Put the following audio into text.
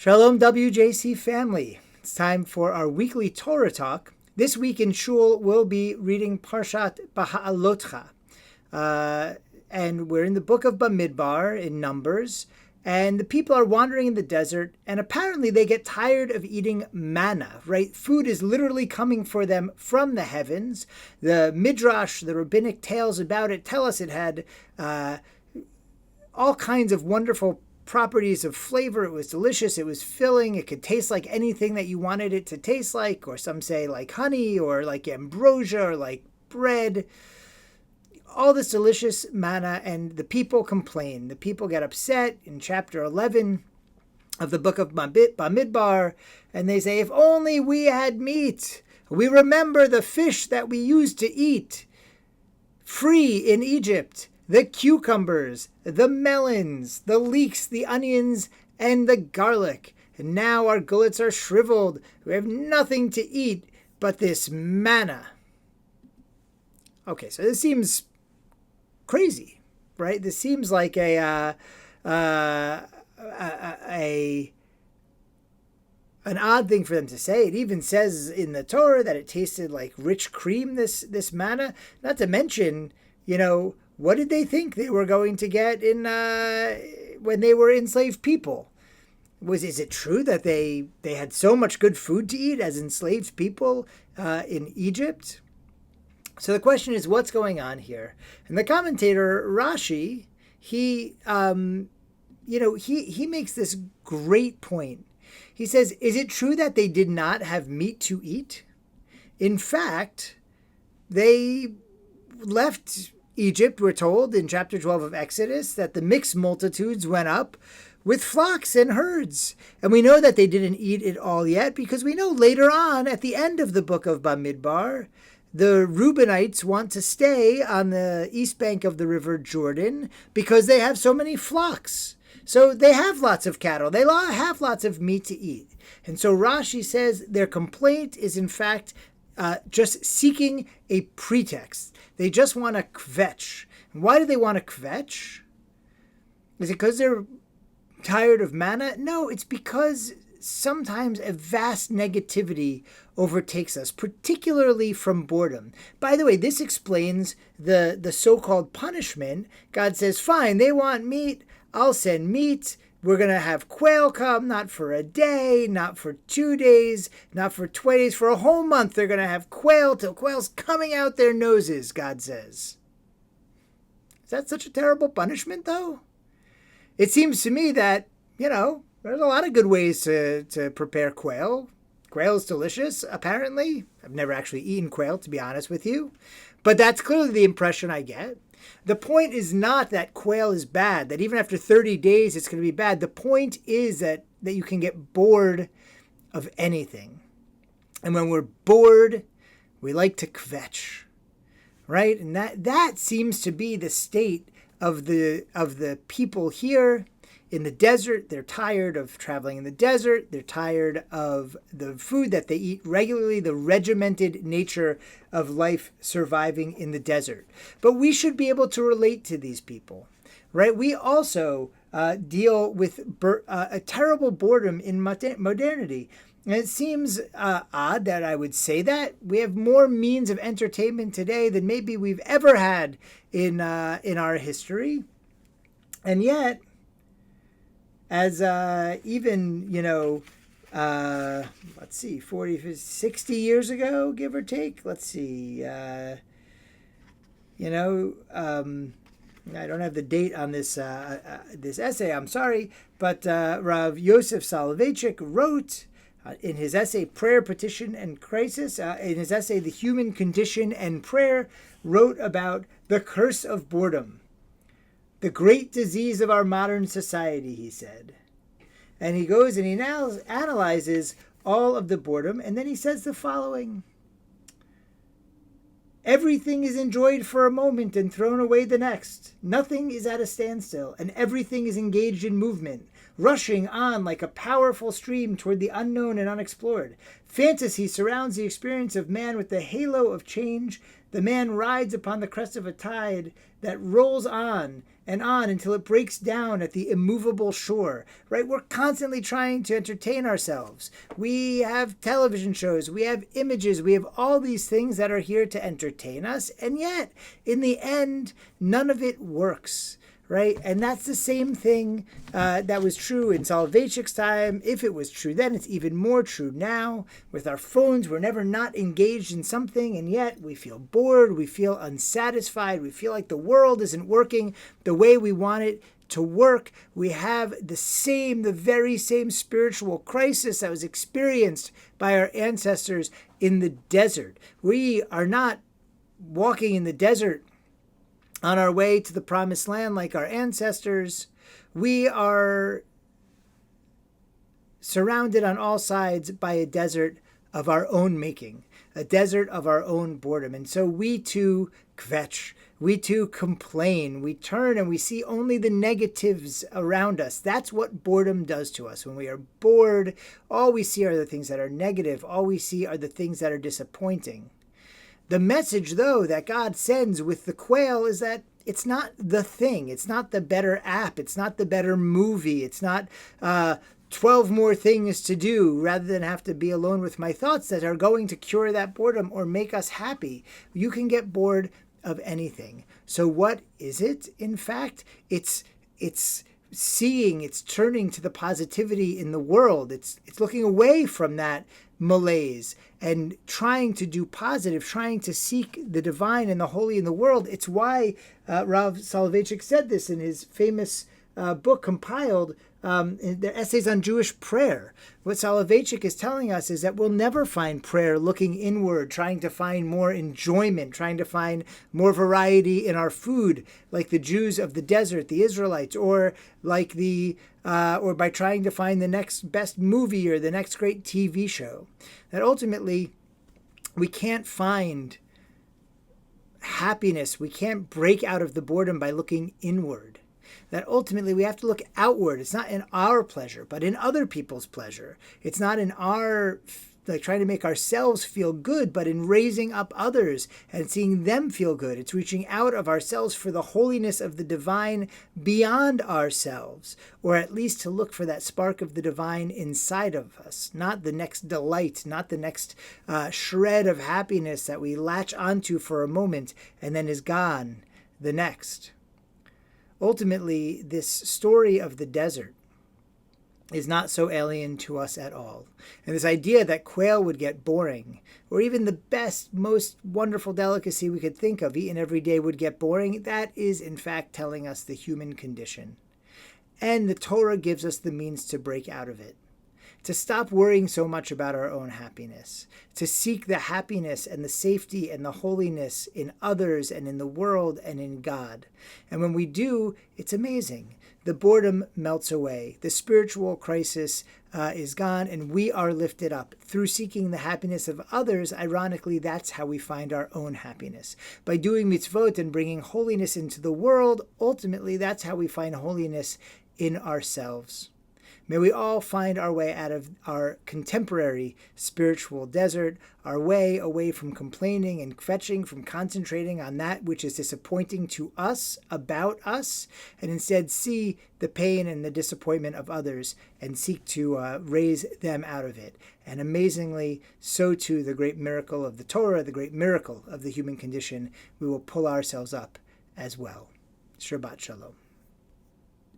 Shalom WJC family. It's time for our weekly Torah Talk. This week in Shul, we'll be reading Parshat Beha'alotcha. And we're in the book of Bamidbar in Numbers. And the people are wandering in the desert. And apparently they get tired of eating manna, right? Food is literally coming for them from the heavens. The Midrash, the rabbinic tales about it, tell us it had all kinds of wonderful properties of flavor. It was delicious. It was filling. It could taste like anything that you wanted it to taste like, or some say like honey or like ambrosia or like bread. All this delicious manna, and the people complain. The people get upset in chapter 11 of the book of Bamidbar, and they say, if only we had meat. We remember the fish that we used to eat free in Egypt. The cucumbers, the melons, the leeks, the onions, and the garlic. And now our gullets are shriveled. We have nothing to eat but this manna. Okay, so this seems crazy, right? This seems like an odd thing for them to say. It even says in the Torah that it tasted like rich cream, this manna. Not to mention, what did they think they were going to get in when they were enslaved people? Is it true that they had so much good food to eat as enslaved people in Egypt? So the question is, what's going on here? And the commentator Rashi, he makes this great point. He says, is it true that they did not have meat to eat? In fact, they left Egypt. We're told in chapter 12 of Exodus that the mixed multitudes went up with flocks and herds. And we know that they didn't eat it all yet because we know later on at the end of the book of Bamidbar, the Reubenites want to stay on the east bank of the river Jordan because they have so many flocks. So they have lots of cattle. They have lots of meat to eat. And so Rashi says their complaint is in fact just seeking a pretext. They just want to kvetch. And why do they want to kvetch? Is it because they're tired of manna? No, it's because sometimes a vast negativity overtakes us, particularly from boredom. By the way, this explains the so-called punishment. God says, fine, they want meat. I'll send meat. We're going to have quail come, not for a day, not for 2 days, not for 20 days. For a whole month, they're going to have quail till quail's coming out their noses, God says. Is that such a terrible punishment, though? It seems to me that, there's a lot of good ways to prepare quail. Quail is delicious, apparently. I've never actually eaten quail, to be honest with you. But that's clearly the impression I get. The point is not that quail is bad, that even after 30 days it's going to be bad. The point is that you can get bored of anything. And when we're bored, we like to kvetch, right? And that seems to be the state of the people here in the desert. They're tired of traveling in the desert. They're tired of the food that they eat regularly, the regimented nature of life surviving in the desert. But we should be able to relate to these people, right? We also deal with a terrible boredom in modernity. And it seems odd that I would say that. We have more means of entertainment today than maybe we've ever had in our history. And yet, as even, let's see, 40, 60 years ago, give or take, let's see, I don't have the date on this this essay, I'm sorry, but Rav Yosef Soloveitchik wrote in his essay, Prayer, Petition, and Crisis, in his essay, The Human Condition and Prayer, wrote about the curse of boredom. The great disease of our modern society, he said. And he goes and he now analyzes all of the boredom, and then he says the following. Everything is enjoyed for a moment and thrown away the next. Nothing is at a standstill, and everything is engaged in movement, rushing on like a powerful stream toward the unknown and unexplored. Fantasy surrounds the experience of man with the halo of change. The man rides upon the crest of a tide that rolls on and on until it breaks down at the immovable shore, right? We're constantly trying to entertain ourselves. We have television shows, we have images, we have all these things that are here to entertain us, and yet, in the end, none of it works. Right? And that's the same thing that was true in Soloveitchik's time. If it was true then, it's even more true now. With our phones, we're never not engaged in something, and yet we feel bored, we feel unsatisfied, we feel like the world isn't working the way we want it to work. We have the very same spiritual crisis that was experienced by our ancestors in the desert. We are not walking in the desert on our way to the promised land like our ancestors. We are surrounded on all sides by a desert of our own making, a desert of our own boredom. And so we too kvetch, we too complain, we turn and we see only the negatives around us. That's what boredom does to us. When we are bored, all we see are the things that are negative, all we see are the things that are disappointing. The message, though, that God sends with the quail is that it's not the thing. It's not the better app. It's not the better movie. It's not 12 more things to do rather than have to be alone with my thoughts that are going to cure that boredom or make us happy. You can get bored of anything. So what is it? In fact, it's seeing, it's turning to the positivity in the world. It's looking away from that malaise and trying to do positive, trying to seek the divine and the holy in the world. It's why Rav Soloveitchik said this in his famous book compiled, their essays on Jewish prayer. What Soloveitchik is telling us is that we'll never find prayer looking inward, trying to find more enjoyment, trying to find more variety in our food, like the Jews of the desert, the Israelites, or like or by trying to find the next best movie or the next great TV show. That ultimately we can't find happiness, we can't break out of the boredom by looking inward. That ultimately we have to look outward. It's not in our pleasure, but in other people's pleasure. It's not in our trying to make ourselves feel good, but in raising up others and seeing them feel good. It's reaching out of ourselves for the holiness of the divine beyond ourselves, or at least to look for that spark of the divine inside of us, not the next delight, not the next shred of happiness that we latch onto for a moment and then is gone the next. Ultimately, this story of the desert is not so alien to us at all. And this idea that quail would get boring, or even the best, most wonderful delicacy we could think of eaten every day would get boring, that is in fact telling us the human condition. And the Torah gives us the means to break out of it, to stop worrying so much about our own happiness, to seek the happiness and the safety and the holiness in others and in the world and in God. And when we do, it's amazing. The boredom melts away. The spiritual crisis is gone, and we are lifted up. Through seeking the happiness of others, ironically, that's how we find our own happiness. By doing mitzvot and bringing holiness into the world, ultimately, that's how we find holiness in ourselves. May we all find our way out of our contemporary spiritual desert, our way away from complaining and kvetching, from concentrating on that which is disappointing to us, about us, and instead see the pain and the disappointment of others and seek to raise them out of it. And amazingly, so too the great miracle of the Torah, the great miracle of the human condition, we will pull ourselves up as well. Shabbat Shalom.